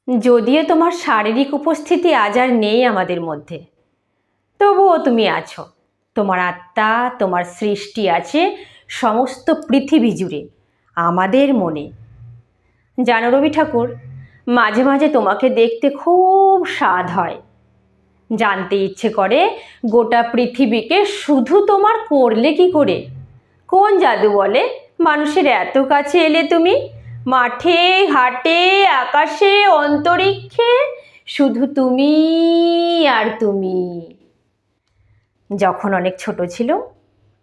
যদিও তোমার শারীরিক উপস্থিতি আজ আর নেই আমাদের মধ্যে, তবুও তুমি আছো। তোমার আত্মা, তোমার সৃষ্টি আছে সমস্ত পৃথিবী জুড়ে, আমাদের মনে। জানো রবি ঠাকুর, মাঝে মাঝে তোমাকে দেখতে খুব স্বাদ হয়। জানতে ইচ্ছে করে গোটা পৃথিবীকে শুধু তোমার করলে কি করে? কোন জাদু বলে মানুষের এত কাছে এলে তুমি? মাঠে ঘাটে আকাশে অন্তরিক্ষে শুধু তুমি আর তুমি। যখন অনেক ছোট ছিল,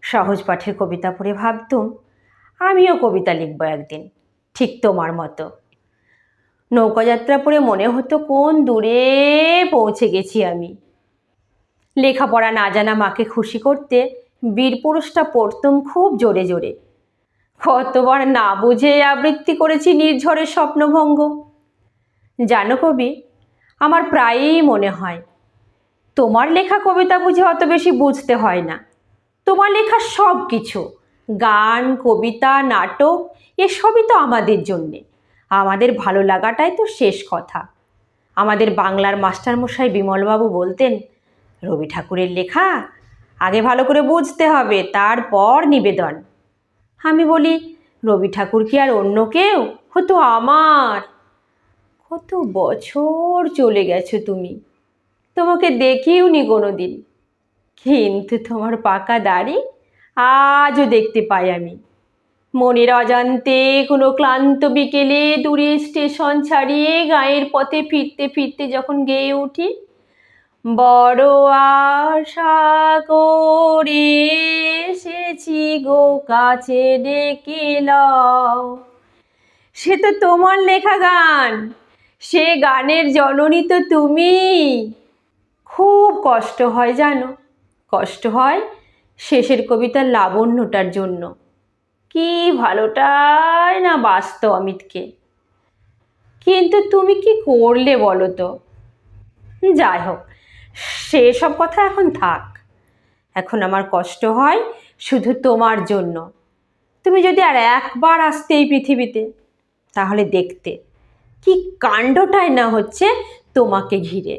সহজ পাঠের কবিতা পড়ে ভাবতুম আমিও কবিতা লিখব একদিন, ঠিক তোমার মতো। নৌকাযাত্রা পড়ে মনে হতো কোন দূরে পৌঁছে গেছি আমি। লেখাপড়া না জানা মাকে খুশি করতে বীরপুরুষটা পড়তুম খুব জোরে জোরে। কতবার না বুঝে আবৃত্তি করেছি নির্ঝরের স্বপ্নভঙ্গ। জানো কবি, আমার প্রায়ই মনে হয় তোমার লেখা কবিতা বুঝে অত বেশি বুঝতে হয় না। তোমার লেখা সব কিছু, গান, কবিতা, নাটক, এসবই তো আমাদের জন্যে। আমাদের ভালো লাগাটাই তো শেষ কথা। আমাদের বাংলার মাস্টারমশাই বিমলবাবু বলতেন, রবি ঠাকুরের লেখা আগে ভালো করে বুঝতে হবে, তারপর নিবেদন। আমি বলি, রবি ঠাকুর কি আর অন্য কেউ? হতো আমার। কত বছর চলে গেছো তুমি, তোমাকে দেখিও নি কোনো দিন, কিন্তু তোমার পাকা দাড়ি আজও দেখতে পাই আমি। মনের অজান্তে কোনো ক্লান্ত বিকেলে দূরে স্টেশন ছাড়িয়ে গাঁয়ের পথে ফিরতে ফিরতে যখন গেয়ে উঠি, বড় আশা করে এসেছি গো কাছে ডেকে লও। সে তো তোমার লেখা গান, সে গানের জননী তো তুমি। খুব কষ্ট হয় জানো, কষ্ট হয় শেষের কবিতার লাবণ্যটার জন্য। কি ভালোটাই না বাসত অমিতকে, কিন্তু তুমি কি করলে বলো তো? যাই হোক, সেসব কথা এখন থাক। এখন আমার কষ্ট হয় শুধু তোমার জন্য। তুমি যদি আর একবার আসতে এই পৃথিবীতে, তাহলে দেখতে কি কাণ্ডটাই না হচ্ছে তোমাকে ঘিরে।